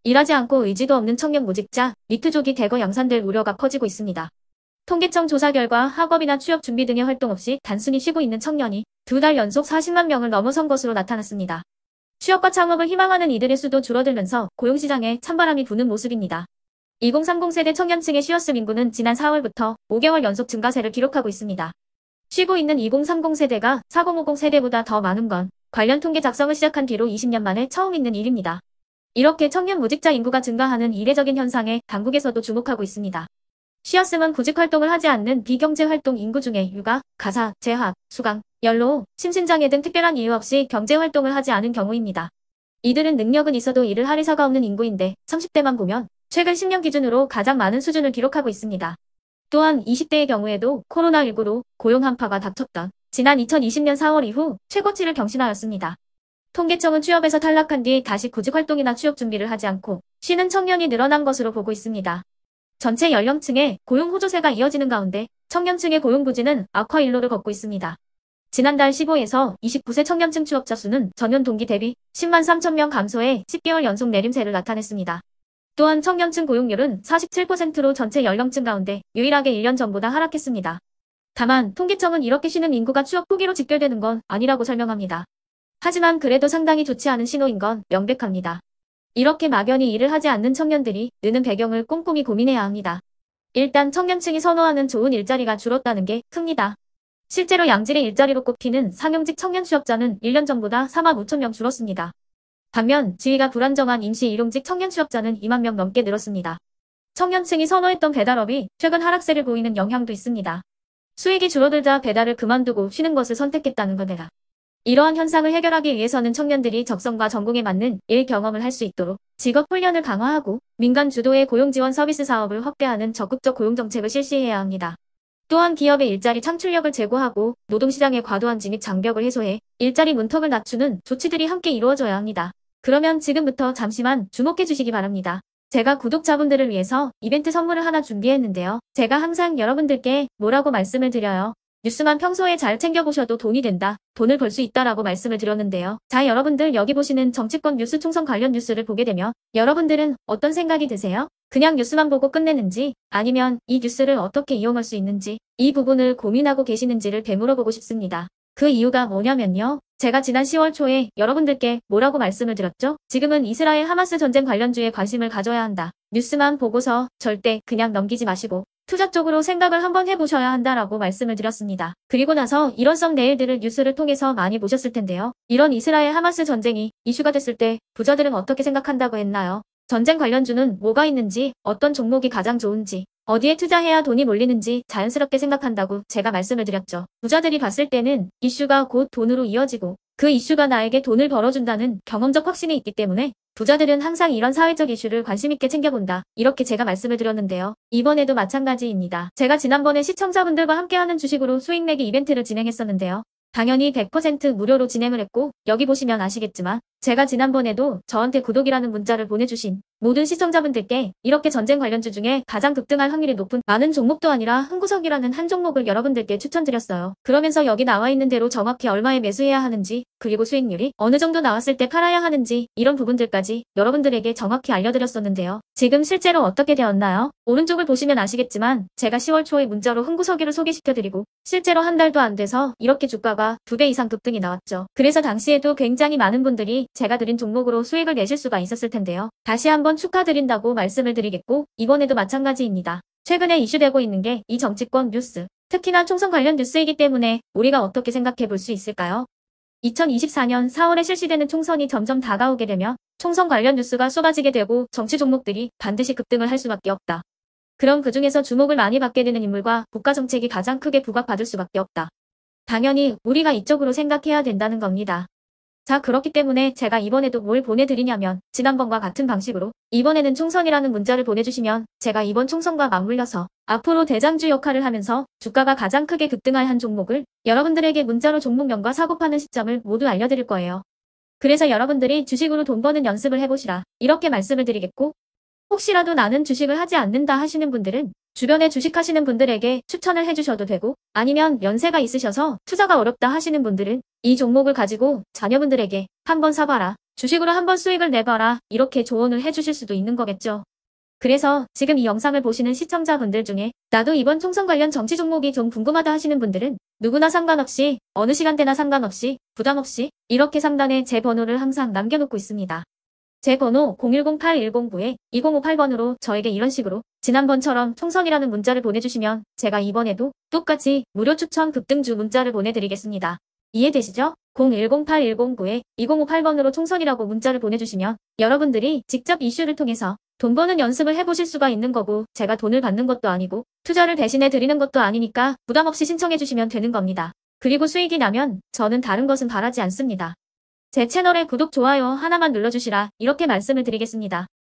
일하지 않고 의지도 없는 청년 무직자, 니트족이 대거 양산될 우려가 커지고 있습니다. 통계청 조사 결과 학업이나 취업 준비 등의 활동 없이 단순히 쉬고 있는 청년이 2달 연속 40만 명을 넘어선 것으로 나타났습니다. 취업과 창업을 희망하는 이들의 수도 줄어들면서 고용시장에 찬바람이 부는 모습입니다. 2030 세대 청년층의 쉬었음 인구는 지난 4월부터 5개월 연속 증가세를 기록하고 있습니다. 쉬고 있는 2030 세대가 4050 세대보다 더 많은 건 관련 통계 작성을 시작한 뒤로 20년 만에 처음 있는 일입니다. 이렇게 청년 무직자 인구가 증가하는 이례적인 현상에 당국에서도 주목하고 있습니다. 쉬었음은 구직 활동을 하지 않는 비경제 활동 인구 중에 육아, 가사, 재학, 수강, 연로, 심신장애 등 특별한 이유 없이 경제 활동을 하지 않은 경우입니다. 이들은 능력은 있어도 일을 할 의사가 없는 인구인데 30대만 보면 최근 10년 기준으로 가장 많은 수준을 기록하고 있습니다. 또한 20대의 경우에도 코로나19로 고용 한파가 닥쳤던 지난 2020년 4월 이후 최고치를 경신하였습니다. 통계청은 취업에서 탈락한 뒤 다시 구직 활동이나 취업 준비를 하지 않고 쉬는 청년이 늘어난 것으로 보고 있습니다. 전체 연령층의 고용 호조세가 이어지는 가운데 청년층의 고용 부진은 악화 일로를 걷고 있습니다. 지난달 15에서 29세 청년층 취업자 수는 전년 동기 대비 10만 3천 명 감소해 10개월 연속 내림세를 나타냈습니다. 또한 청년층 고용률은 47%로 전체 연령층 가운데 유일하게 1년 전보다 하락했습니다. 다만 통계청은 이렇게 쉬는 인구가 취업 포기로 직결되는 건 아니라고 설명합니다. 하지만 그래도 상당히 좋지 않은 신호인 건 명백합니다. 이렇게 막연히 일을 하지 않는 청년들이 느는 배경을 꼼꼼히 고민해야 합니다. 일단 청년층이 선호하는 좋은 일자리가 줄었다는 게 큽니다. 실제로 양질의 일자리로 꼽히는 상용직 청년 취업자는 1년 전보다 4만 5천 명 줄었습니다. 반면 지위가 불안정한 임시 일용직 청년 취업자는 2만 명 넘게 늘었습니다. 청년층이 선호했던 배달업이 최근 하락세를 보이는 영향도 있습니다. 수익이 줄어들자 배달을 그만두고 쉬는 것을 선택했다는 겁니다. 이러한 현상을 해결하기 위해서는 청년들이 적성과 전공에 맞는 일 경험을 할 수 있도록 직업 훈련을 강화하고 민간 주도의 고용 지원 서비스 사업을 확대하는 적극적 고용 정책을 실시해야 합니다. 또한 기업의 일자리 창출력을 제고하고 노동시장의 과도한 진입 장벽을 해소해 일자리 문턱을 낮추는 조치들이 함께 이루어져야 합니다. 그러면 지금부터 잠시만 주목해 주시기 바랍니다. 제가 구독자분들을 위해서 이벤트 선물을 하나 준비했는데요. 제가 항상 여러분들께 뭐라고 말씀을 드려요. 뉴스만 평소에 잘 챙겨보셔도 돈이 된다, 돈을 벌 수 있다라고 말씀을 드렸는데요. 자, 여러분들 여기 보시는 정치권 뉴스 총선 관련 뉴스를 보게 되면 여러분들은 어떤 생각이 드세요? 그냥 뉴스만 보고 끝내는지 아니면 이 뉴스를 어떻게 이용할 수 있는지 이 부분을 고민하고 계시는지를 되물어보고 싶습니다. 그 이유가 뭐냐면요. 제가 지난 10월 초에 여러분들께 뭐라고 말씀을 드렸죠? 지금은 이스라엘 하마스 전쟁 관련주에 관심을 가져야 한다. 뉴스만 보고서 절대 그냥 넘기지 마시고 투자 쪽으로 생각을 한번 해보셔야 한다라고 말씀을 드렸습니다. 그리고 나서 일원성 내일들을 뉴스를 통해서 많이 보셨을 텐데요. 이런 이스라엘 하마스 전쟁이 이슈가 됐을 때 부자들은 어떻게 생각한다고 했나요? 전쟁 관련주는 뭐가 있는지, 어떤 종목이 가장 좋은지, 어디에 투자해야 돈이 몰리는지 자연스럽게 생각한다고 제가 말씀을 드렸죠. 부자들이 봤을 때는 이슈가 곧 돈으로 이어지고 그 이슈가 나에게 돈을 벌어준다는 경험적 확신이 있기 때문에 부자들은 항상 이런 사회적 이슈를 관심있게 챙겨본다. 이렇게 제가 말씀을 드렸는데요. 이번에도 마찬가지입니다. 제가 지난번에 시청자분들과 함께하는 주식으로 수익 내기 이벤트를 진행했었는데요. 당연히 100% 무료로 진행을 했고 여기 보시면 아시겠지만 제가 지난번에도 저한테 구독이라는 문자를 보내주신 모든 시청자분들께 이렇게 전쟁 관련주 중에 가장 급등할 확률이 높은 많은 종목도 아니라 흥구석이라는 한 종목을 여러분들께 추천드렸어요. 그러면서 여기 나와 있는 대로 정확히 얼마에 매수해야 하는지 그리고 수익률이 어느 정도 나왔을 때 팔아야 하는지 이런 부분들까지 여러분들에게 정확히 알려드렸었는데요. 지금 실제로 어떻게 되었나요? 오른쪽을 보시면 아시겠지만 제가 10월 초에 문자로 흥구석이를 소개시켜드리고 실제로 한 달도 안 돼서 이렇게 주가가 2배 이상 급등이 나왔죠. 그래서 당시에도 굉장히 많은 분들이 제가 드린 종목으로 수익을 내실 수가 있었을 텐데요. 다시 한번 축하드린다고 말씀을 드리겠고 이번에도 마찬가지입니다. 최근에 이슈되고 있는 게 이 정치권 뉴스, 특히나 총선 관련 뉴스이기 때문에 우리가 어떻게 생각해 볼 수 있을까요? 2024년 4월에 실시되는 총선이 점점 다가오게 되면 총선 관련 뉴스가 쏟아지게 되고 정치 종목들이 반드시 급등을 할 수밖에 없다. 그럼 그 중에서 주목을 많이 받게 되는 인물과 국가 정책이 가장 크게 부각받을 수밖에 없다. 당연히 우리가 이쪽으로 생각해야 된다는 겁니다. 자, 그렇기 때문에 제가 이번에도 뭘 보내드리냐면 지난번과 같은 방식으로 이번에는 총선이라는 문자를 보내주시면 제가 이번 총선과 맞물려서 앞으로 대장주 역할을 하면서 주가가 가장 크게 급등할 한 종목을 여러분들에게 문자로 종목명과 사고 파는 시점을 모두 알려드릴 거예요. 그래서 여러분들이 주식으로 돈 버는 연습을 해보시라 이렇게 말씀을 드리겠고 혹시라도 나는 주식을 하지 않는다 하시는 분들은 주변에 주식하시는 분들에게 추천을 해주셔도 되고 아니면 연세가 있으셔서 투자가 어렵다 하시는 분들은 이 종목을 가지고 자녀분들에게 한번 사봐라. 주식으로 한번 수익을 내봐라. 이렇게 조언을 해주실 수도 있는 거겠죠. 그래서 지금 이 영상을 보시는 시청자분들 중에 나도 이번 총선 관련 정치 종목이 좀 궁금하다 하시는 분들은 누구나 상관없이 어느 시간대나 상관없이 부담 없이 이렇게 상단에 제 번호를 항상 남겨놓고 있습니다. 제 번호 010-8109-2058번으로 저에게 이런 식으로 지난번처럼 총선이라는 문자를 보내주시면 제가 이번에도 똑같이 무료 추천 급등주 문자를 보내드리겠습니다. 이해되시죠? 010-8109-2058번으로 총선이라고 문자를 보내주시면 여러분들이 직접 이슈를 통해서 돈 버는 연습을 해보실 수가 있는 거고 제가 돈을 받는 것도 아니고 투자를 대신해 드리는 것도 아니니까 부담 없이 신청해 주시면 되는 겁니다. 그리고 수익이 나면 저는 다른 것은 바라지 않습니다. 제 채널에 구독, 좋아요 하나만 눌러주시라 이렇게 말씀을 드리겠습니다.